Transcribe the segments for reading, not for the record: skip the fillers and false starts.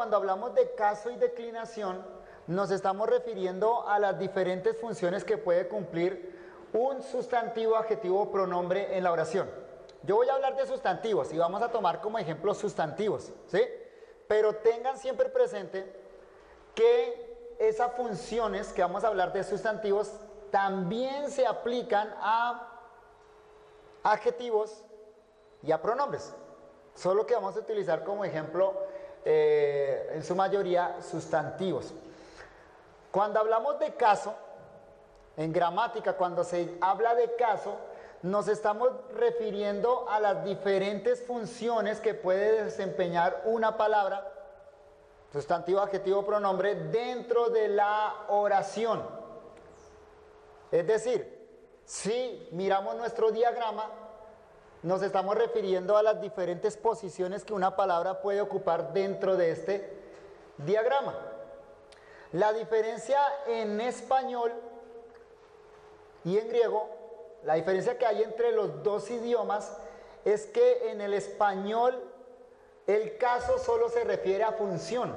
cuando hablamos de caso y declinación, nos estamos refiriendo a las diferentes funciones que puede cumplir un sustantivo, adjetivo o pronombre en la oración. Yo voy a hablar de sustantivos y vamos a tomar como ejemplo sustantivos, ¿sí? Pero tengan siempre presente que esas funciones que vamos a hablar de sustantivos también se aplican a adjetivos y a pronombres. Solo que vamos a utilizar como ejemplo, en su mayoría, sustantivos. Cuando hablamos de caso, en gramática, cuando se habla de caso, nos estamos refiriendo a las diferentes funciones que puede desempeñar una palabra, sustantivo, adjetivo, pronombre, dentro de la oración. Es decir, si miramos nuestro diagrama, nos estamos refiriendo a las diferentes posiciones que una palabra puede ocupar dentro de este diagrama. La diferencia en español y en griego, la diferencia que hay entre los dos idiomas es que en el español el caso solo se refiere a función.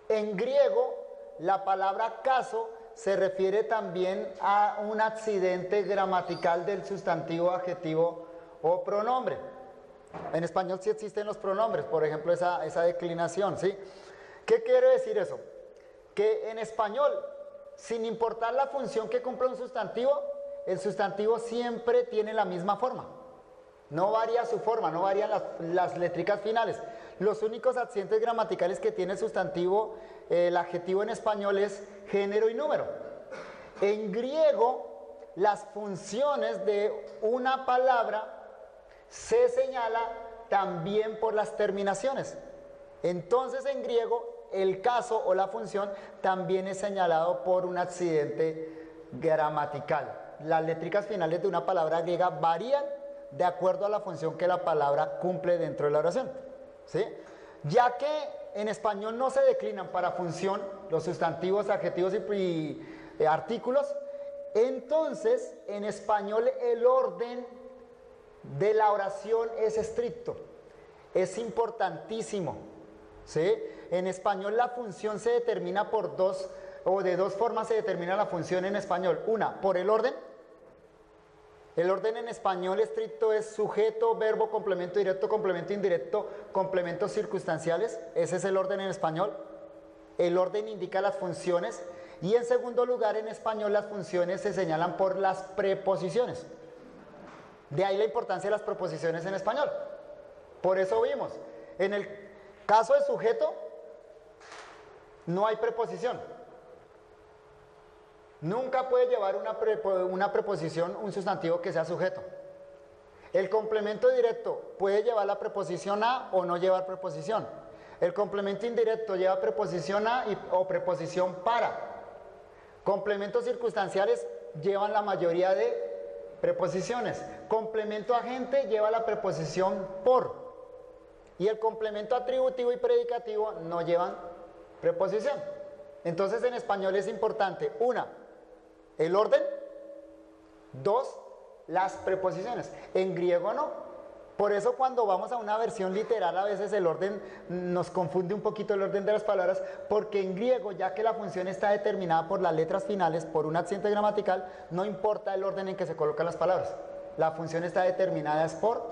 En griego, la palabra caso se refiere también a un accidente gramatical del sustantivo, adjetivo o pronombre. En español sí existen los pronombres, por ejemplo, esa declinación, ¿sí? ¿Qué quiere decir eso? Que en español, sin importar la función que cumple un sustantivo, el sustantivo siempre tiene la misma forma. No varía su forma, no varían las létricas finales. Los únicos accidentes gramaticales que tiene el sustantivo, el adjetivo en español es género y número. En griego, las funciones de una palabra se señala también por las terminaciones. Entonces, en griego, el caso o la función también es señalado por un accidente gramatical. Las létricas finales de una palabra griega varían de acuerdo a la función que la palabra cumple dentro de la oración, ¿sí? Ya que en español no se declinan para función los sustantivos, adjetivos y artículos, entonces en español el orden de la oración es estricto, es importantísimo, ¿sí? En español la función se determina por dos, o de dos formas se determina la función en español. Una, por el orden. El orden en español estricto es sujeto, verbo, complemento directo, complemento indirecto, complementos circunstanciales. Ese es el orden en español. El orden indica las funciones. Y en segundo lugar, en español las funciones se señalan por las preposiciones. De ahí la importancia de las preposiciones en español. Por eso vimos, en el caso de sujeto, no hay preposición. Nunca puede llevar una preposición, un sustantivo que sea sujeto. El complemento directo puede llevar la preposición a o no llevar preposición. El complemento indirecto lleva preposición a o preposición para. Complementos circunstanciales llevan la mayoría de preposiciones. Complemento agente lleva la preposición por. Y el complemento atributivo y predicativo no llevan preposición. Entonces en español es importante, una, el orden, dos, las preposiciones. En griego no. Por eso cuando vamos a una versión literal a veces el orden nos confunde un poquito el orden de las palabras, porque en griego, ya que la función está determinada por las letras finales, por un accidente gramatical, no importa el orden en que se colocan las palabras. La función está determinada es por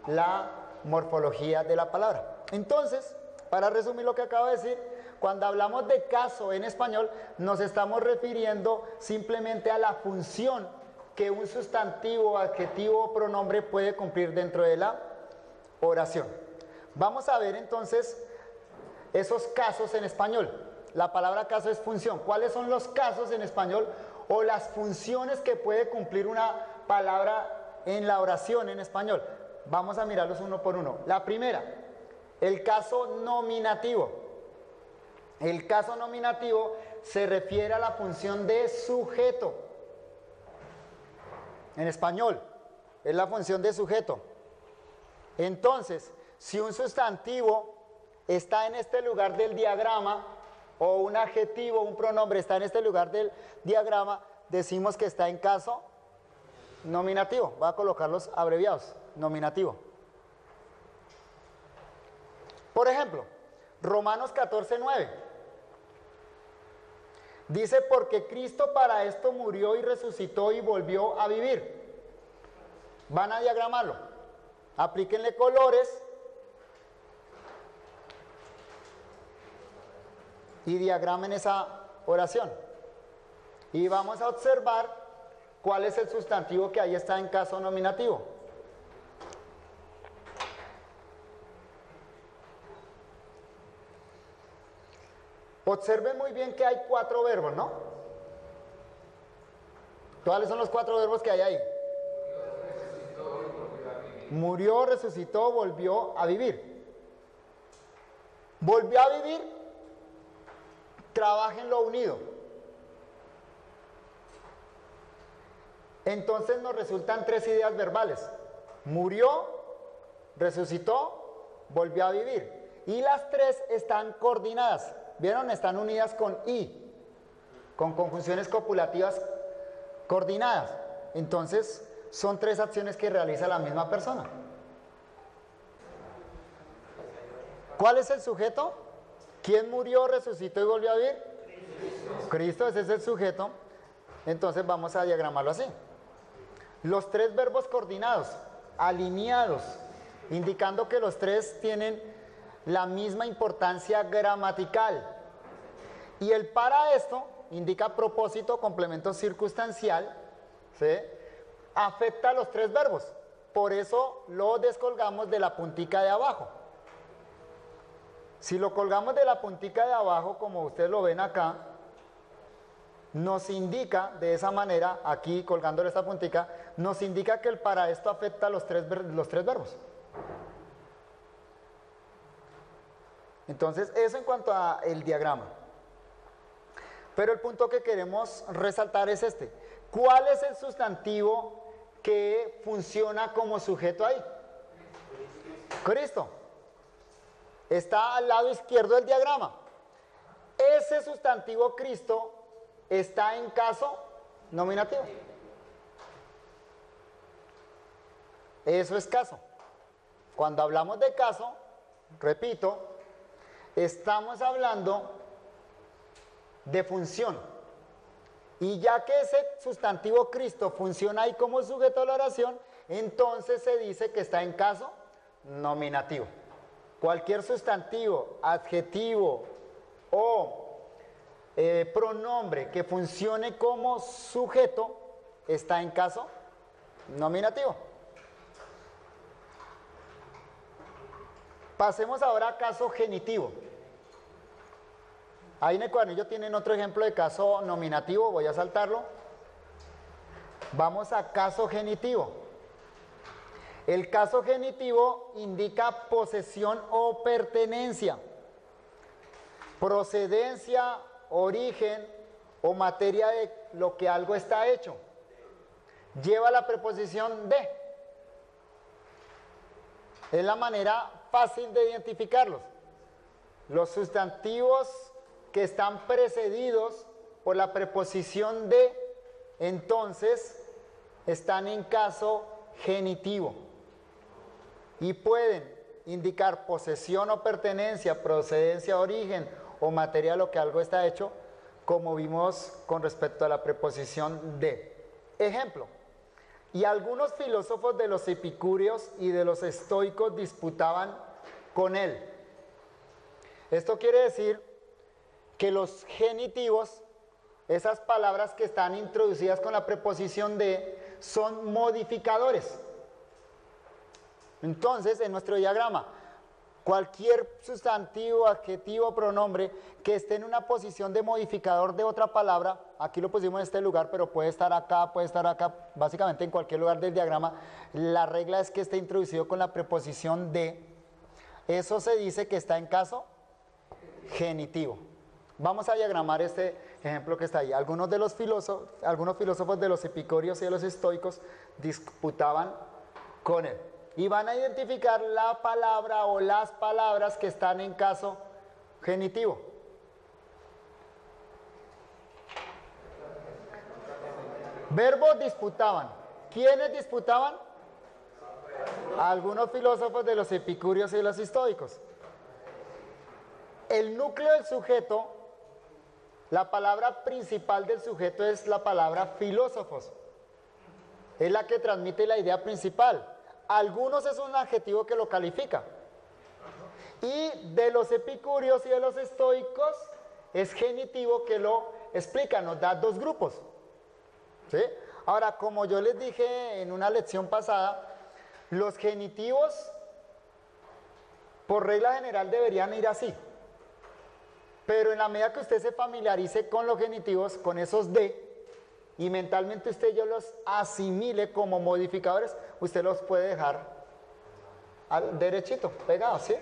la morfología de la palabra. Entonces, para resumir lo que acabo de decir, cuando hablamos de caso en español, nos estamos refiriendo simplemente a la función que un sustantivo, adjetivo o pronombre puede cumplir dentro de la oración. Vamos a ver entonces esos casos en español. La palabra caso es función. ¿Cuáles son los casos en español o las funciones que puede cumplir una palabra en la oración en español? Vamos a mirarlos uno por uno. La primera, el caso nominativo. El caso nominativo se refiere a la función de sujeto. En español, es la función de sujeto. Entonces, si un sustantivo está en este lugar del diagrama, o un adjetivo, un pronombre está en este lugar del diagrama, decimos que está en caso nominativo. Voy a colocarlos abreviados, nominativo. Por ejemplo, Romanos 14:9. Dice, porque Cristo para esto murió y resucitó y volvió a vivir. Van a diagramarlo. Aplíquenle colores. Y diagramen esa oración. Y vamos a observar cuál es el sustantivo que ahí está en caso nominativo. Observen muy bien que hay 4 verbos, ¿no? ¿Cuáles son los 4 verbos que hay ahí? Murió, resucitó, volvió a vivir. Volvió a vivir, trabajenlo unido. Entonces nos resultan 3 ideas verbales. Murió, resucitó, volvió a vivir. Y las 3 están coordinadas. ¿Vieron? Están unidas con I, con conjunciones copulativas coordinadas. Entonces, son 3 acciones que realiza la misma persona. ¿Cuál es el sujeto? ¿Quién murió, resucitó y volvió a vivir? Cristo, ese es el sujeto. Entonces vamos a diagramarlo así. Los 3 verbos coordinados, alineados, indicando que los 3 tienen la misma importancia gramatical. Y el para esto indica propósito, complemento circunstancial, ¿sí? Afecta a los 3 verbos. Por eso lo descolgamos de la puntica de abajo. Si lo colgamos de la puntica de abajo, como ustedes lo ven acá, nos indica de esa manera, aquí colgándole esta puntica, nos indica que el para esto afecta a los tres verbos. Entonces, eso en cuanto al diagrama. Pero el punto que queremos resaltar es este. ¿Cuál es el sustantivo que funciona como sujeto ahí? Cristo. Está al lado izquierdo del diagrama. Ese sustantivo Cristo está en caso nominativo. Eso es caso. Cuando hablamos de caso, repito, estamos hablando de función. Y ya que ese sustantivo Cristo funciona ahí como sujeto de la oración, entonces se dice que está en caso nominativo. Cualquier sustantivo, adjetivo o pronombre que funcione como sujeto está en caso nominativo. Pasemos ahora a caso genitivo. Ahí en el cuadernillo tienen otro ejemplo de caso nominativo, voy a saltarlo. Vamos a caso genitivo. El caso genitivo indica posesión o pertenencia, procedencia, origen o materia de lo que algo está hecho. Lleva la preposición de. Es la manera fácil de identificarlos. Los sustantivos que están precedidos por la preposición de, entonces están en caso genitivo y pueden indicar posesión o pertenencia, procedencia, origen o materia de lo que algo está hecho, como vimos con respecto a la preposición de. Ejemplo, y algunos filósofos de los epicúreos y de los estoicos disputaban con él. Esto quiere decir que los genitivos, esas palabras que están introducidas con la preposición de, son modificadores. Entonces, en nuestro diagrama, cualquier sustantivo, adjetivo, pronombre que esté en una posición de modificador de otra palabra, aquí lo pusimos en este lugar, pero puede estar acá, básicamente en cualquier lugar del diagrama, la regla es que esté introducido con la preposición de, eso se dice que está en caso genitivo. Vamos a diagramar este ejemplo que está ahí. Algunos filósofos de los epicúreos y de los estoicos disputaban con él. Y van a identificar la palabra o las palabras que están en caso genitivo. Verbos disputaban. ¿Quiénes disputaban? Algunos filósofos de los epicúreos y de los estoicos. El núcleo del sujeto, la palabra principal del sujeto es la palabra filósofos. Es la que transmite la idea principal. Algunos es un adjetivo que lo califica. Y de los epicúreos y de los estoicos es genitivo que lo explica, nos da dos grupos. ¿Sí? Ahora, como yo les dije en una lección pasada, los genitivos por regla general deberían ir así. Pero en la medida que usted se familiarice con los genitivos, con esos de, y mentalmente usted yo los asimile como modificadores, usted los puede dejar al derechito, pegados, ¿sí?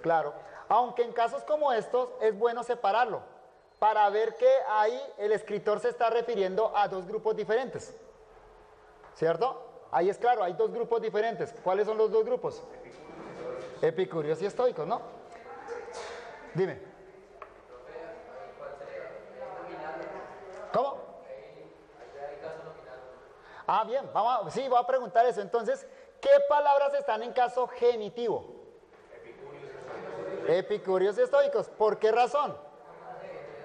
Claro. Aunque en casos como estos es bueno separarlo, para ver que ahí el escritor se está refiriendo a dos grupos diferentes. ¿Cierto? Ahí es claro, hay dos grupos diferentes. ¿Cuáles son los dos grupos? Epicúreos y estoicos, ¿no? Dime. ¿Cómo? Ah, bien, sí, voy a preguntar eso. Entonces, ¿qué palabras están en caso genitivo? Epicúreos y estoicos. ¿Por qué razón?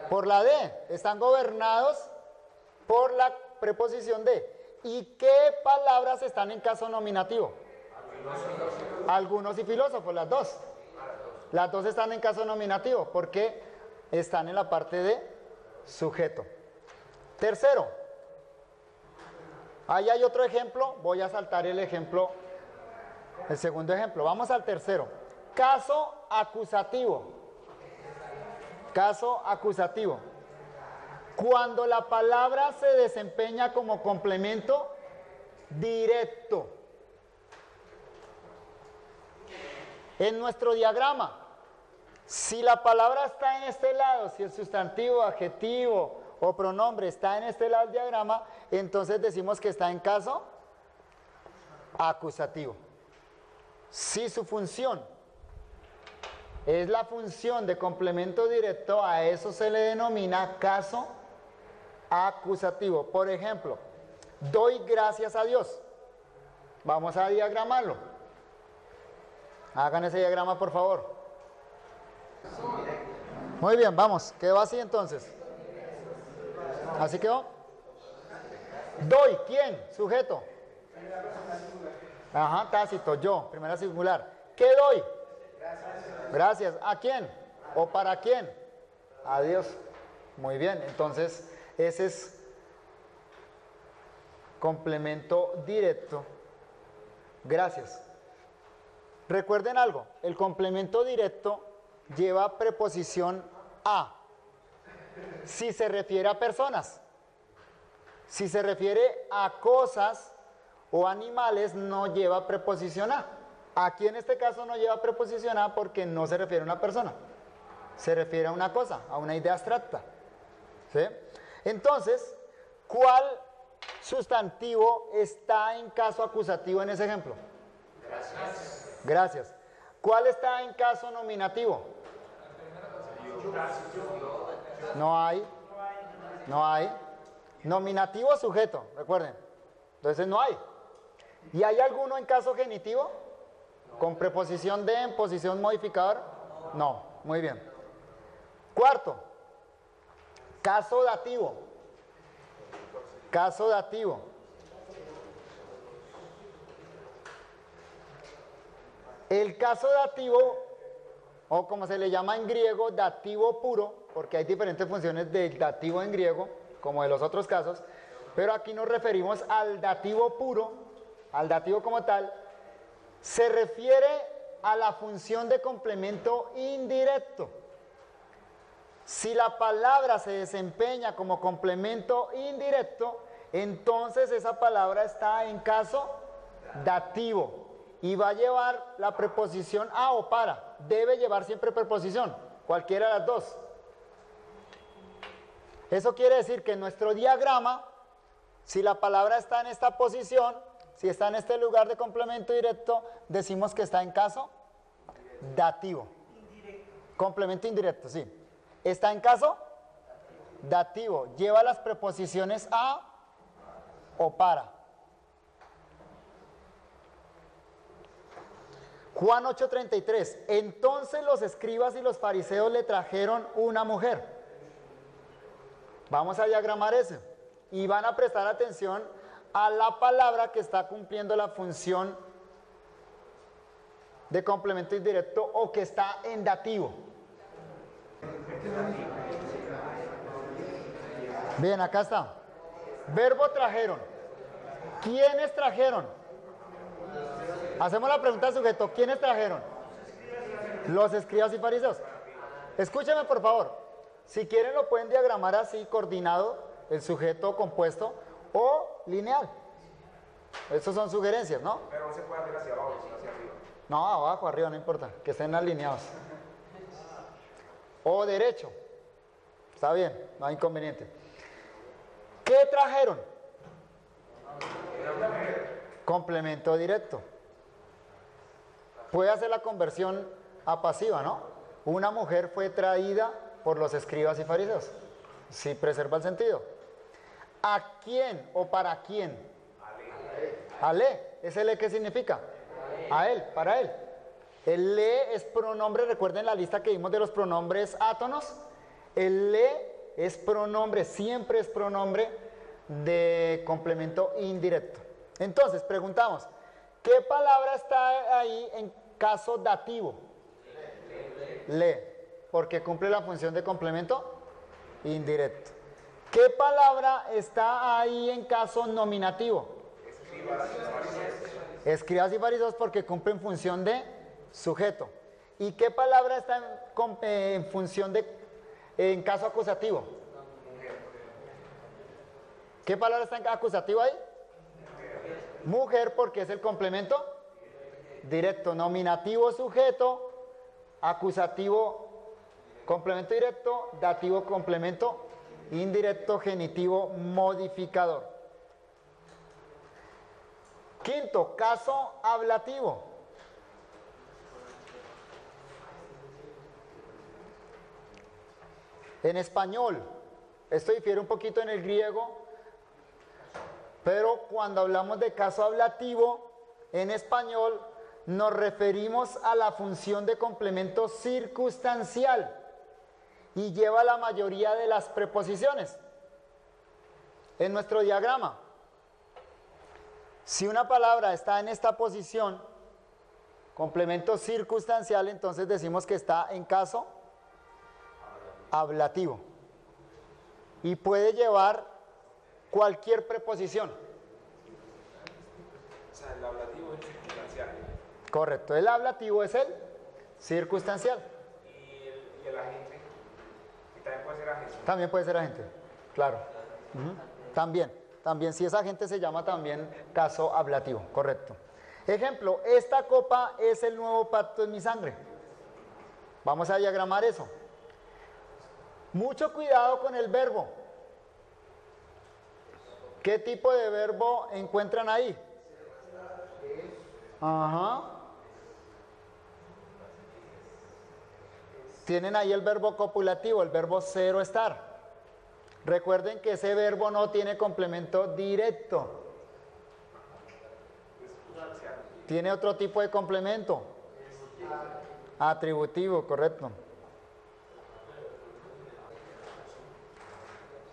Por la de. Están gobernados por la preposición de. ¿Y qué palabras están en caso nominativo? Algunos y filósofos, las dos. Las dos están en caso nominativo porque están en la parte de sujeto. Tercero, ahí hay otro ejemplo, voy a saltar el ejemplo, el segundo ejemplo. Vamos al tercero. Caso acusativo. Caso acusativo. Cuando la palabra se desempeña como complemento directo. En nuestro diagrama, si la palabra está en este lado, si el sustantivo, adjetivo o pronombre está en este lado del diagrama, entonces decimos que está en caso acusativo. Si su función es la función de complemento directo, a eso se le denomina caso acusativo. Por ejemplo, doy gracias a Dios. Vamos a diagramarlo. Hagan ese diagrama, por favor. Muy bien, vamos. Quedó así entonces. ¿Así quedó? Doy, ¿quién? Sujeto. Ajá, tácito, yo, primera singular. ¿Qué doy? Gracias. ¿A quién? ¿O para quién? A Dios. Muy bien, entonces ese es complemento directo. Gracias. Recuerden algo, el complemento directo lleva preposición a si se refiere a personas. Si se refiere a cosas o animales, no lleva preposición a. Aquí en este caso no lleva preposición a porque no se refiere a una persona. Se refiere a una cosa, a una idea abstracta. ¿Sí? Entonces, ¿cuál sustantivo está en caso acusativo en ese ejemplo? Gracias. Gracias. ¿Cuál está en caso nominativo? No hay. No hay. Nominativo sujeto, recuerden. Entonces no hay. ¿Y hay alguno en caso genitivo? ¿Con preposición de en posición modificador? No. Muy bien. Cuarto. Caso dativo. Caso dativo. El caso dativo, o como se le llama en griego, dativo puro, porque hay diferentes funciones del dativo en griego, como de los otros casos, pero aquí nos referimos al dativo puro, al dativo como tal, se refiere a la función de complemento indirecto. Si la palabra se desempeña como complemento indirecto, entonces esa palabra está en caso dativo y va a llevar la preposición a o para. Debe llevar siempre preposición, cualquiera de las dos. Eso quiere decir que en nuestro diagrama, si la palabra está en esta posición, si está en este lugar de complemento directo, decimos que está en caso dativo. Complemento indirecto, sí. Está en caso dativo. Lleva las preposiciones a o para. Juan 8:33. Entonces los escribas y los fariseos le trajeron una mujer. Vamos a diagramar eso. Y van a prestar atención a la palabra que está cumpliendo la función de complemento indirecto o que está en dativo. Bien, acá está. Verbo trajeron. ¿Quiénes trajeron? Hacemos la pregunta al sujeto. ¿Quiénes trajeron? Los escribas y fariseos. Escúchame por favor. Si quieren lo pueden diagramar así, coordinado, el sujeto compuesto o lineal. Estas son sugerencias, ¿no? Pero no se puede hacer hacia abajo, sino hacia arriba. No, abajo, arriba, no importa. Que estén alineados. O derecho. Está bien, no hay inconveniente. ¿Qué trajeron? Complemento directo. Puede hacer la conversión a pasiva, ¿no? Una mujer fue traída por los escribas y fariseos. Sí, preserva el sentido. ¿A quién o para quién? Ale. ¿Ese le qué significa? A él, para él. El le es pronombre, recuerden la lista que vimos de los pronombres átonos. El le es pronombre, siempre es pronombre de complemento indirecto. Entonces, preguntamos, ¿qué palabra está ahí en caso dativo? Le, porque cumple la función de complemento indirecto. ¿Qué palabra está ahí en caso nominativo? Escribas y fariseos, porque cumplen función de sujeto. ¿Y qué palabra está en función de, en caso acusativo? ¿Qué palabra está en acusativo ahí? Mujer, porque es el complemento directo. Nominativo, sujeto. Acusativo, complemento directo. Dativo, complemento indirecto. Genitivo, modificador. Quinto, caso ablativo. En español, esto difiere un poquito en el griego, pero cuando hablamos de caso ablativo, en español nos referimos a la función de complemento circunstancial y lleva la mayoría de las preposiciones. En nuestro diagrama, si una palabra está en esta posición, complemento circunstancial, entonces decimos que está en caso ablativo y puede llevar cualquier preposición. O sea, el ablativo es circunstancial. Correcto, el ablativo es el circunstancial. Y el agente. Y también puede ser agente. También puede ser agente, claro. También, si es agente se llama también caso ablativo, correcto. Ejemplo, esta copa es el nuevo pacto en mi sangre. Vamos a diagramar eso. Mucho cuidado con el verbo. ¿Qué tipo de verbo encuentran ahí? Ajá. Tienen ahí el verbo copulativo, el verbo cero estar. Recuerden que ese verbo no tiene complemento directo. Tiene otro tipo de complemento. Atributivo, correcto.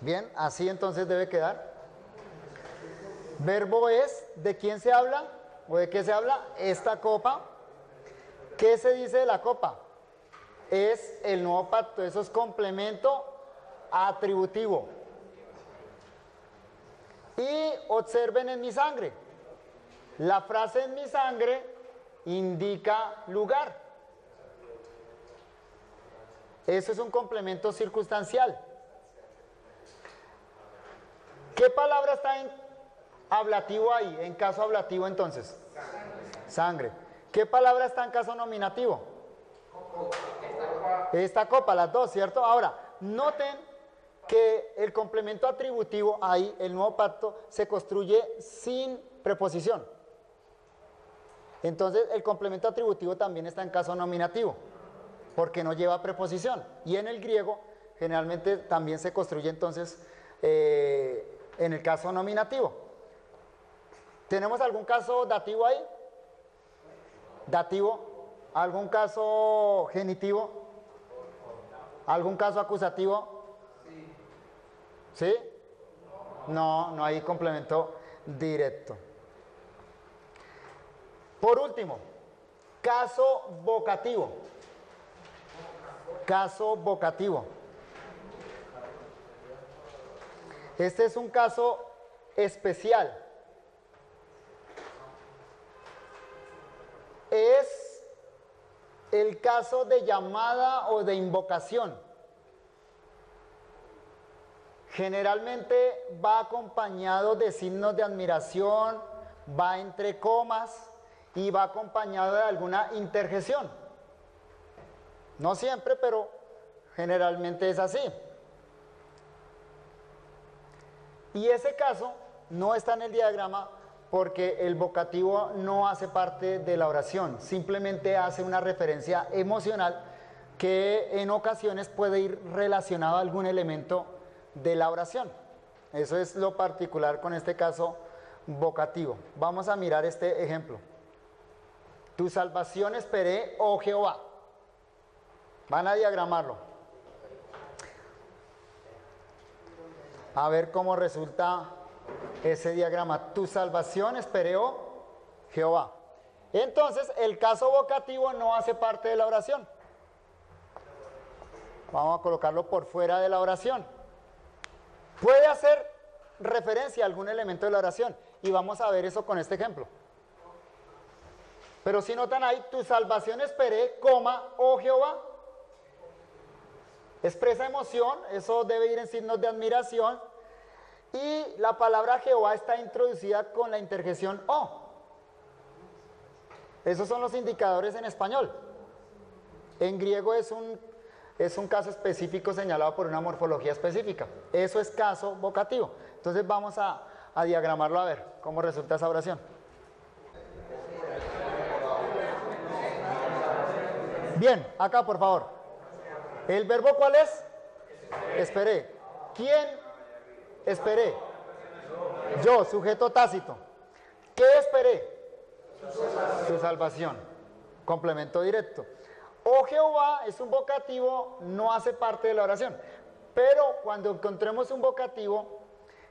Bien, así entonces debe quedar. Verbo es, ¿de quién se habla? ¿O de qué se habla? Esta copa. ¿Qué se dice de la copa? Es el nuevo pacto, eso es complemento atributivo. Y observen en mi sangre. La frase en mi sangre indica lugar. Eso es un complemento circunstancial. ¿Qué palabra está en ablativo ahí? En caso ablativo entonces. Sangre. ¿Qué palabra está en caso nominativo? Esta copa, las dos, ¿cierto? Ahora, noten que el complemento atributivo ahí, el nuevo pacto, se construye sin preposición. Entonces, el complemento atributivo también está en caso nominativo, porque no lleva preposición. Y en el griego, generalmente también se construye entonces en el caso nominativo. ¿Tenemos algún caso dativo ahí? Dativo. ¿Algún caso genitivo? ¿Algún caso acusativo? ¿Sí? No, no hay complemento directo. Por último, caso vocativo. Caso vocativo. Este es un caso especial. Es el caso de llamada o de invocación. Generalmente va acompañado de signos de admiración, va entre comas y va acompañado de alguna interjección. No siempre, pero generalmente es así. Y ese caso no está en el diagrama porque el vocativo no hace parte de la oración, simplemente hace una referencia emocional que en ocasiones puede ir relacionado a algún elemento de la oración. Eso es lo particular con este caso vocativo. Vamos a mirar este ejemplo. Tu salvación esperé, oh Jehová. Van a diagramarlo. A ver cómo resulta ese diagrama. Tu salvación esperé, oh Jehová. Entonces, el caso vocativo no hace parte de la oración. Vamos a colocarlo por fuera de la oración. Puede hacer referencia a algún elemento de la oración y vamos a ver eso con este ejemplo. Pero si notan ahí, tu salvación esperé, coma, oh Jehová. Expresa emoción, eso debe ir en signos de admiración. Y la palabra Jehová está introducida con la interjección oh. Esos son los indicadores en español. En griego es un caso específico señalado por una morfología específica. Eso es caso vocativo. Entonces vamos a diagramarlo a ver cómo resulta esa oración. Bien, acá por favor. ¿El verbo cuál es? Esperé. ¿Quién? Esperé. Yo, sujeto tácito. ¿Qué esperé? Tu salvación. Complemento directo. Oh Jehová es un vocativo, no hace parte de la oración. Pero cuando encontremos un vocativo,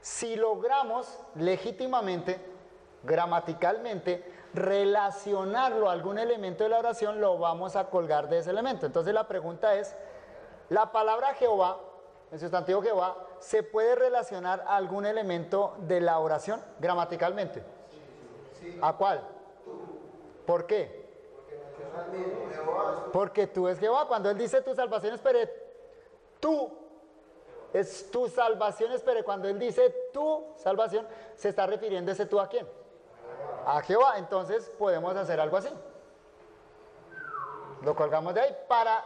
si logramos legítimamente, gramaticalmente, relacionarlo a algún elemento de la oración, lo vamos a colgar de ese elemento. Entonces la pregunta es, ¿la palabra Jehová, el sustantivo Jehová, se puede relacionar a algún elemento de la oración gramaticalmente? ¿A cuál? ¿Por qué? Porque tú es Jehová. Cuando él dice tu salvación esperé, tú es tu salvación esperé. Cuando él dice tu salvación, se está refiriendo ese tú a quién? A Jehová. Entonces podemos hacer algo así. Lo colgamos de ahí para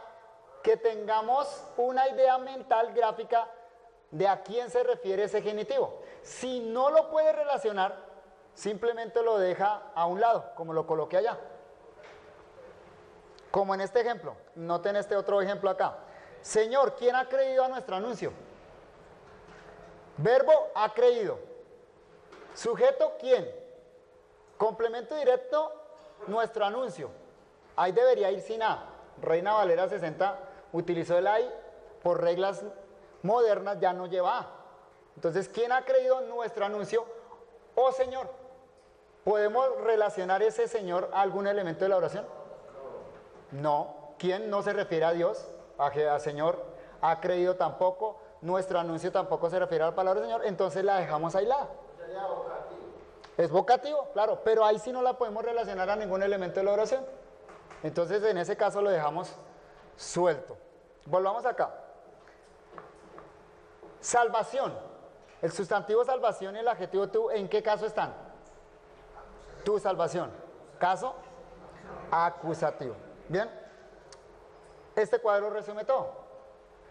que tengamos una idea mental gráfica de a quién se refiere ese genitivo. Si no lo puede relacionar, simplemente lo deja a un lado, como lo coloqué allá. Como en este ejemplo. Noten este otro ejemplo acá. Señor, ¿quién ha creído a nuestro anuncio? Verbo, ha creído. Sujeto, ¿quién? Complemento directo, nuestro anuncio. Ahí debería ir sin A. Reina Valera 60 utilizó el ahí, por reglas modernas ya no lleva A. Entonces, ¿quién ha creído nuestro anuncio? Oh Señor. ¿Podemos relacionar ese Señor a algún elemento de la oración? No. ¿Quién no se refiere a Dios? A Señor. ¿Ha creído tampoco? Nuestro anuncio tampoco se refiere a la palabra Señor. Entonces la dejamos aislada. Es vocativo, claro, pero ahí sí no la podemos relacionar a ningún elemento de la oración. Entonces en ese caso lo dejamos suelto. Volvamos acá. Salvación. El sustantivo salvación y el adjetivo tú, ¿en qué caso están? Tu salvación. Caso acusativo. Bien. Este cuadro resume todo.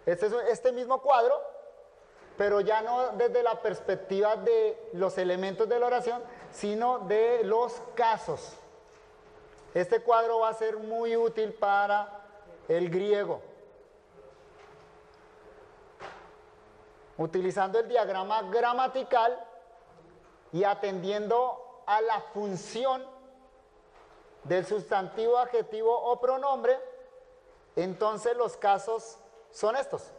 Este mismo cuadro, pero ya no desde la perspectiva de los elementos de la oración, sino de los casos. Este cuadro va a ser muy útil para el griego. Utilizando el diagrama gramatical y atendiendo a la función del sustantivo, adjetivo o pronombre, entonces los casos son estos.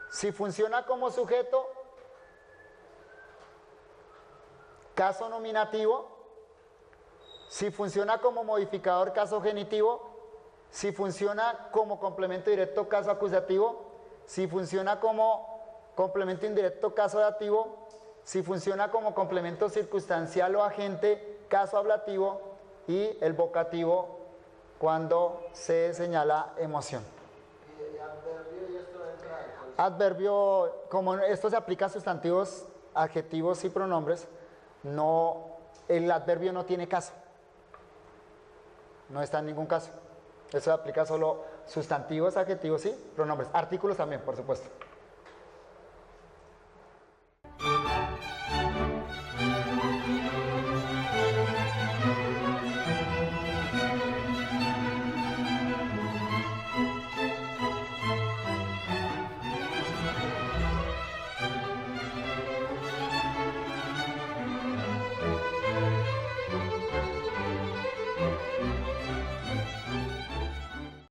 Si funciona como sujeto, caso nominativo. Si funciona como modificador, caso genitivo. Si funciona como complemento directo, caso acusativo. Si funciona como complemento indirecto, caso dativo. Si funciona como complemento circunstancial o agente, caso ablativo. Y el vocativo cuando se señala emoción. ¿Y adverbio y esto entra en cuál? Adverbio, como esto se aplica a sustantivos, adjetivos y pronombres, no, el adverbio no tiene caso. No está en ningún caso. Eso aplica solo sustantivos, adjetivos y pronombres. Artículos también, por supuesto.